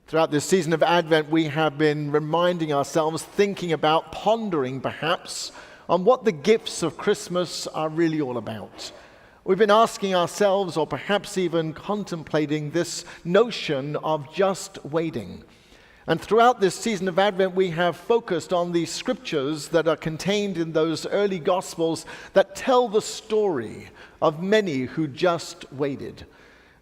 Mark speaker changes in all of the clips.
Speaker 1: Throughout this season of Advent, we have been reminding ourselves, thinking about, pondering perhaps, on what the gifts of Christmas are really all about. We've been asking ourselves, or perhaps even contemplating, this notion of just waiting. And throughout this season of Advent, we have focused on the scriptures that are contained in those early Gospels that tell the story of many who just waited.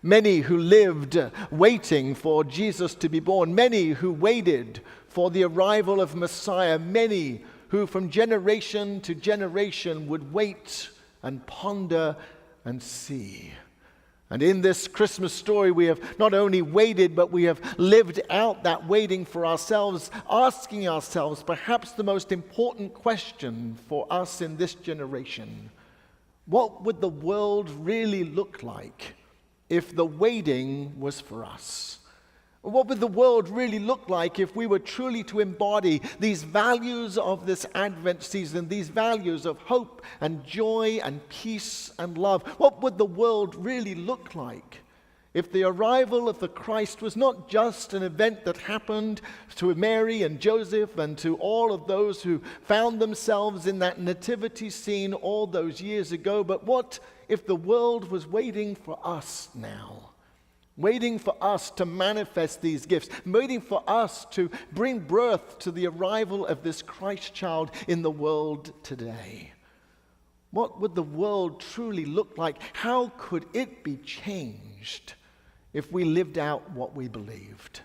Speaker 1: Many who lived waiting for Jesus to be born. Many who waited for the arrival of Messiah. Many who from generation to generation would wait and ponder and see. And in this Christmas story, we have not only waited, but we have lived out that waiting for ourselves, asking ourselves perhaps the most important question for us in this generation. What would the world really look like if the waiting was for us? What would the world really look like if we were truly to embody these values of this Advent season, these values of hope and joy and peace and love? What would the world really look like if the arrival of the Christ was not just an event that happened to Mary and Joseph and to all of those who found themselves in that nativity scene all those years ago, but what if the world was waiting for us now? Waiting for us to manifest these gifts, waiting for us to bring birth to the arrival of this Christ child in the world today. What would the world truly look like? How could it be changed if we lived out what we believed?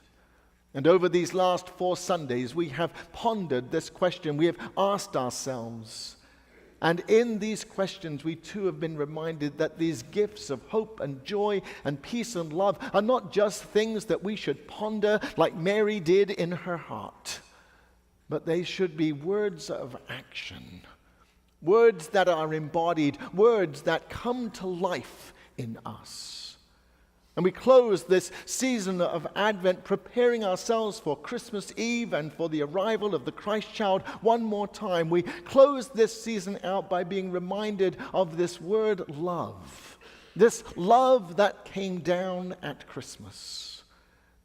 Speaker 1: And over these last 4 Sundays, we have pondered this question. We have asked ourselves. And in these questions, we too have been reminded that these gifts of hope and joy and peace and love are not just things that we should ponder like Mary did in her heart, but they should be words of action, words that are embodied, words that come to life in us. And we close this season of Advent preparing ourselves for Christmas Eve and for the arrival of the Christ child one more time. We close this season out by being reminded of this word love. This love that came down at Christmas.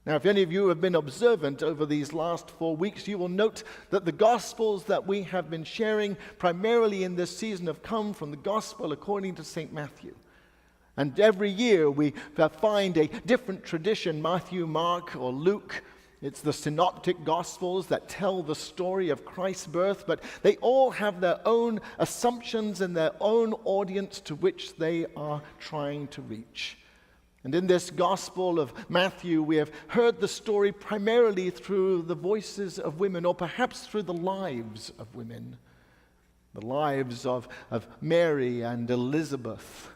Speaker 1: Now, if any of you have been observant over these last 4 weeks, you will note that the Gospels that we have been sharing primarily in this season have come from the Gospel according to St. Matthew. And every year we find a different tradition, Matthew, Mark, or Luke. It's the synoptic Gospels that tell the story of Christ's birth, but they all have their own assumptions and their own audience to which they are trying to reach. And in this Gospel of Matthew, we have heard the story primarily through the voices of women, or perhaps through the lives of women. The lives of Mary and Elizabeth.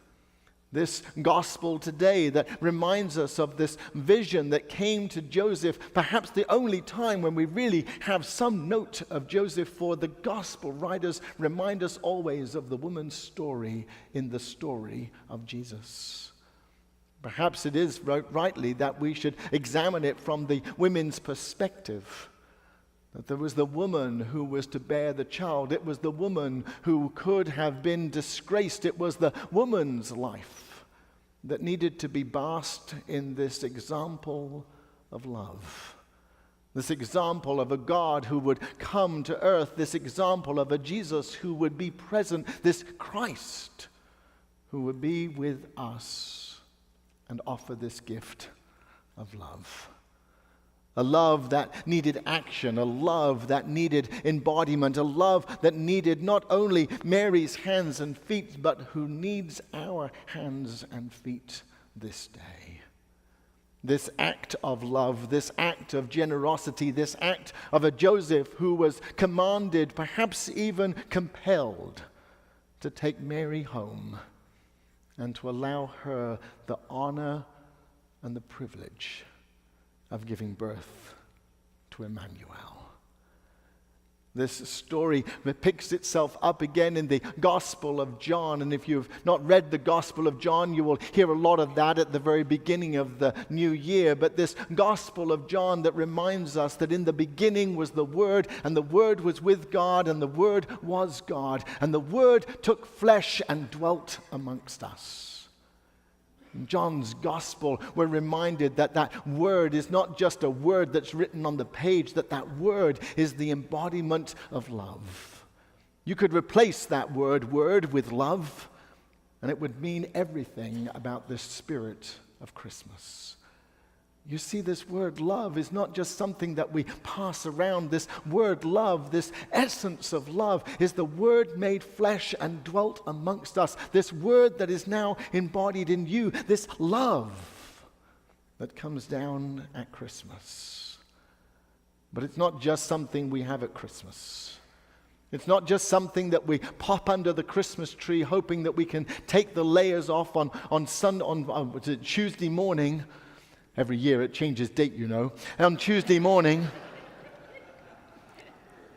Speaker 1: This gospel today that reminds us of this vision that came to Joseph, perhaps the only time when we really have some note of Joseph, for the gospel writers remind us always of the woman's story in the story of Jesus. Perhaps it is rightly that we should examine it from the women's perspective. That there was the woman who was to bear the child. It was the woman who could have been disgraced. It was the woman's life that needed to be basked in this example of love. This example of a God who would come to earth. This example of a Jesus who would be present. This Christ who would be with us and offer this gift of love. A love that needed action, a love that needed embodiment, a love that needed not only Mary's hands and feet, but who needs our hands and feet this day. This act of love, this act of generosity, this act of a Joseph who was commanded, perhaps even compelled, to take Mary home and to allow her the honor and the privilege of giving birth to Emmanuel. This story picks itself up again in the Gospel of John. And if you've not read the Gospel of John, you will hear a lot of that at the very beginning of the new year. But this Gospel of John that reminds us that in the beginning was the Word, and the Word was with God, and the Word was God. And the Word took flesh and dwelt amongst us. In John's gospel, we're reminded that that word is not just a word that's written on the page, that that word is the embodiment of love. You could replace that word with love, and it would mean everything about the spirit of Christmas. You see, this word love is not just something that we pass around. This word love, this essence of love, is the word made flesh and dwelt amongst us. This word that is now embodied in you, this love that comes down at Christmas. But it's not just something we have at Christmas. It's not just something that we pop under the Christmas tree hoping that we can take the layers off on Tuesday morning. Every year it changes date, you know. And on Tuesday morning,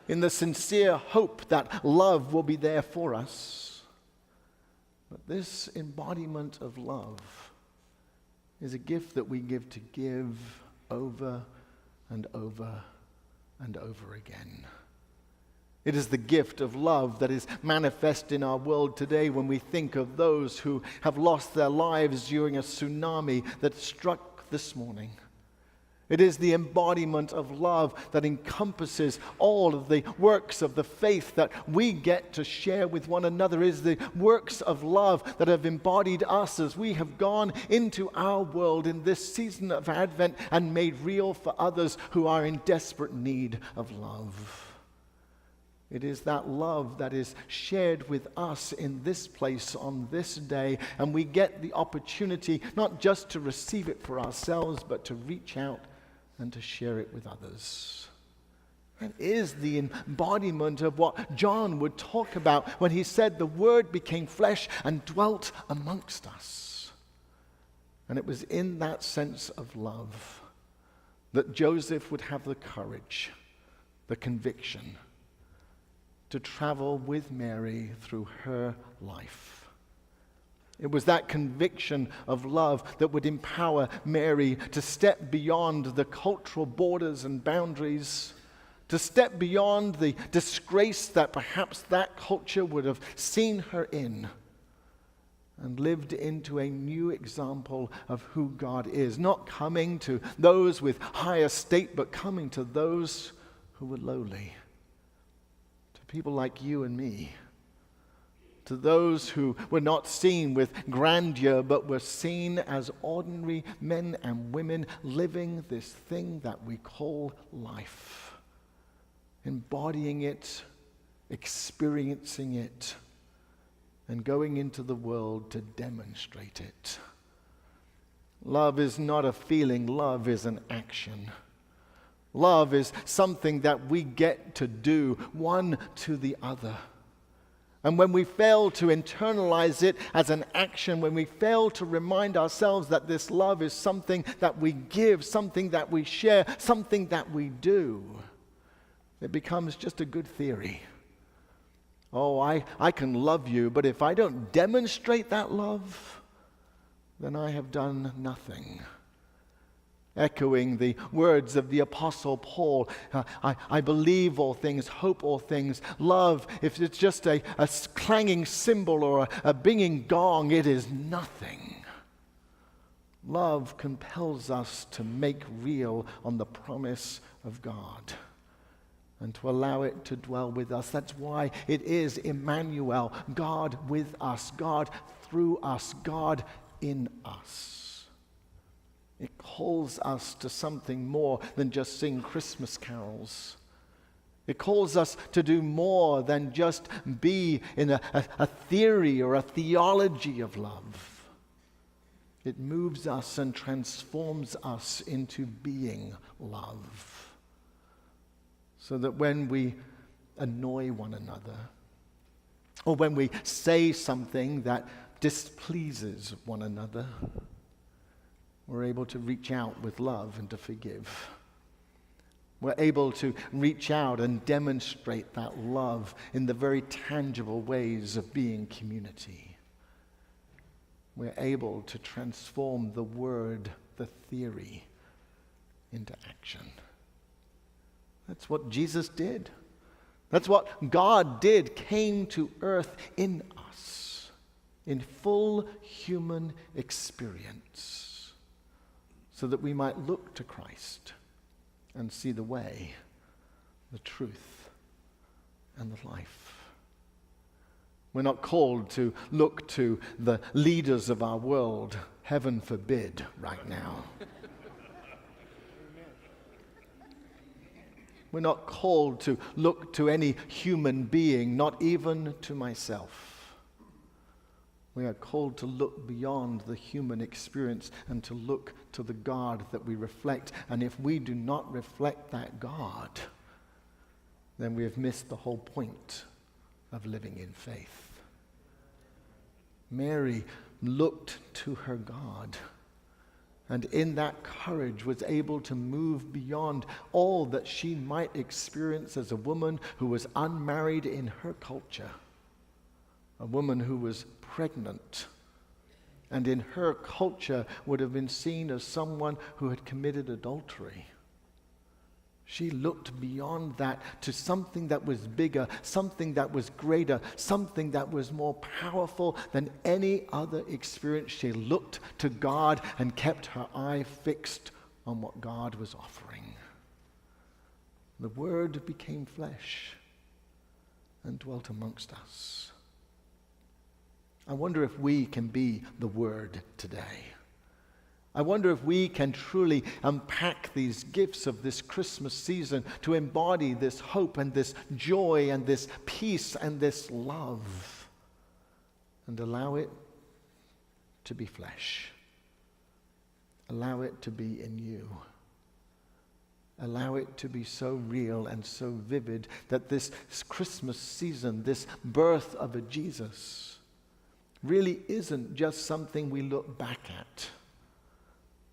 Speaker 1: in the sincere hope that love will be there for us. But this embodiment of love is a gift that we give to give over and over and over again. It is the gift of love that is manifest in our world today when we think of those who have lost their lives during a tsunami that struck this morning. It is the embodiment of love that encompasses all of the works of the faith that we get to share with one another. It is the works of love that have embodied us as we have gone into our world in this season of Advent and made real for others who are in desperate need of love. It is that love that is shared with us in this place on this day, and we get the opportunity not just to receive it for ourselves, but to reach out and to share it with others. That is the embodiment of what John would talk about when he said the Word became flesh and dwelt amongst us. And it was in that sense of love that Joseph would have the courage, the conviction, to travel with Mary through her life. It was that conviction of love that would empower Mary to step beyond the cultural borders and boundaries, to step beyond the disgrace that perhaps that culture would have seen her in, and lived into a new example of who God is, not coming to those with high estate, but coming to those who were lowly. People like you and me, to those who were not seen with grandeur, but were seen as ordinary men and women living this thing that we call life, embodying it, experiencing it, and going into the world to demonstrate it. Love is not a feeling, love is an action. Love is something that we get to do one to the other. And when we fail to internalize it as an action, when we fail to remind ourselves that this love is something that we give, something that we share, something that we do, it becomes just a good theory. Oh, I can love you, but if I don't demonstrate that love, then I have done nothing. Echoing the words of the Apostle Paul, I believe all things, hope all things. Love, if it's just a clanging cymbal or a binging gong, it is nothing. Love compels us to make real on the promise of God and to allow it to dwell with us. That's why it is Emmanuel, God with us, God through us, God in us. It calls us to something more than just sing Christmas carols. It calls us to do more than just be in a theory or a theology of love. It moves us and transforms us into being love. So that when we annoy one another, or when we say something that displeases one another, we're able to reach out with love and to forgive. We're able to reach out and demonstrate that love in the very tangible ways of being community. We're able to transform the word, the theory, into action. That's what Jesus did. That's what God did, came to earth in us. in full human experience, so that we might look to Christ and see the way, the truth, and the life. We're not called to look to the leaders of our world, heaven forbid, right now. We're not called to look to any human being, not even to myself. We are called to look beyond the human experience and to look to the God that we reflect. And if we do not reflect that God, then we have missed the whole point of living in faith. Mary looked to her God, and in that courage was able to move beyond all that she might experience as a woman who was unmarried in her culture, a woman who was pregnant, and in her culture would have been seen as someone who had committed adultery. She looked beyond that to something that was bigger, something that was greater, something that was more powerful than any other experience. She looked to God and kept her eye fixed on what God was offering. The Word became flesh and dwelt amongst us. I wonder if we can be the Word today. I wonder if we can truly unpack these gifts of this Christmas season to embody this hope and this joy and this peace and this love, and allow it to be flesh. Allow it to be in you. Allow it to be so real and so vivid that this Christmas season, this birth of a Jesus, really isn't just something we look back at,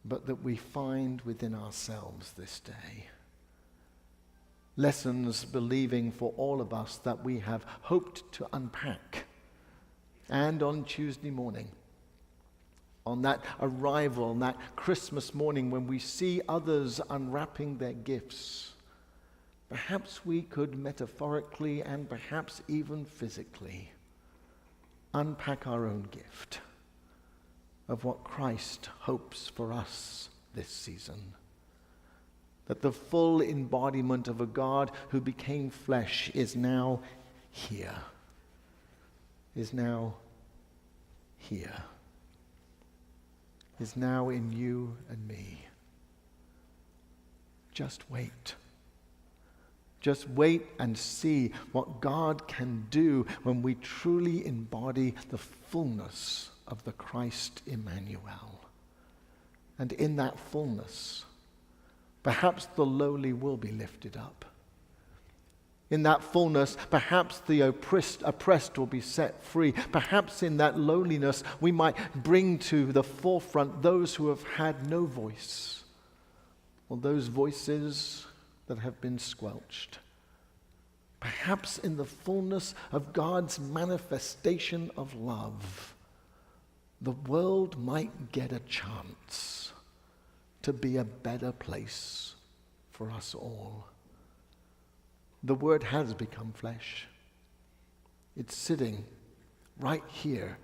Speaker 1: but that we find within ourselves this day. Lessons believing for all of us that we have hoped to unpack. And on Tuesday morning, on that arrival, on that Christmas morning when we see others unwrapping their gifts, perhaps we could metaphorically and perhaps even physically unpack our own gift of what Christ hopes for us this season. That the full embodiment of a God who became flesh is now here. Is now here. Is now in you and me. Just wait. Just wait and see what God can do when we truly embody the fullness of the Christ Emmanuel. And in that fullness, perhaps the lowly will be lifted up. In that fullness, perhaps the oppressed will be set free. Perhaps in that lowliness, we might bring to the forefront those who have had no voice, or those voices that have been squelched. Perhaps in the fullness of God's manifestation of love, the world might get a chance to be a better place for us all. The Word has become flesh. It's sitting right here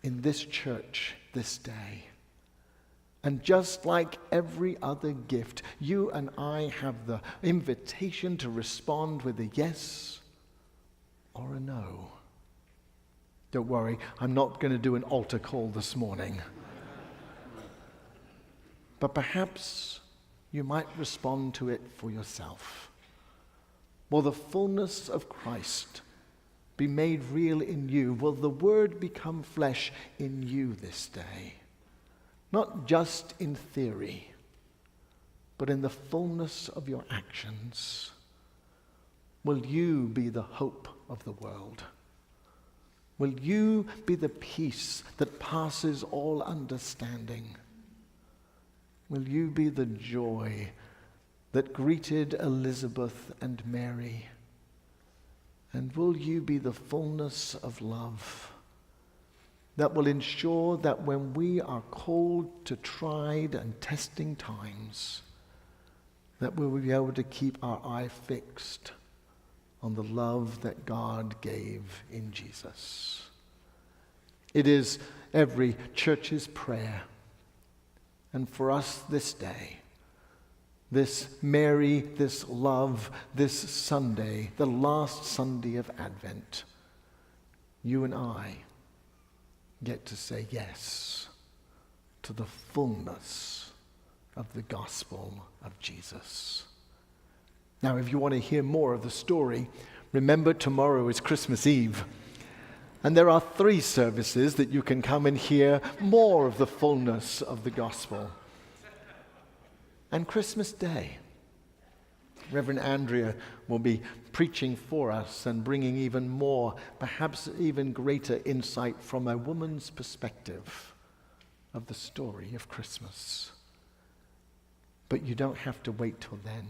Speaker 1: in this church this day. And just like every other gift, you and I have the invitation to respond with a yes or a no. Don't worry, I'm not going to do an altar call this morning. But perhaps you might respond to it for yourself. Will the fullness of Christ be made real in you? Will the Word become flesh in you this day? Not just in theory, but in the fullness of your actions. Will you be the hope of the world? Will you be the peace that passes all understanding? Will you be the joy that greeted Elizabeth and Mary? And will you be the fullness of love that will ensure that when we are called to tried and testing times, that we will be able to keep our eye fixed on the love that God gave in Jesus? It is every church's prayer. And for us this day, this Mary, this love, this Sunday, the last Sunday of Advent, you and I get to say yes to the fullness of the gospel of Jesus. Now, if you want to hear more of the story, remember tomorrow is Christmas Eve. And there are 3 services that you can come and hear more of the fullness of the gospel. And Christmas Day, Reverend Andrea will be preaching for us and bringing even more, perhaps even greater insight from a woman's perspective of the story of Christmas. But you don't have to wait till then.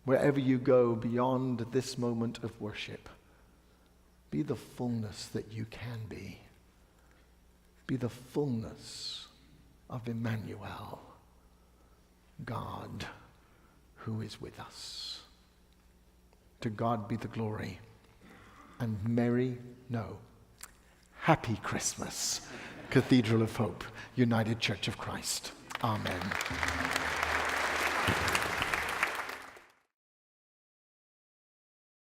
Speaker 1: Wherever you go beyond this moment of worship, be the fullness that you can be. Be the fullness of Emmanuel, God who is with us. To God be the glory. And Happy Christmas, Cathedral of Hope, United Church of Christ. Amen.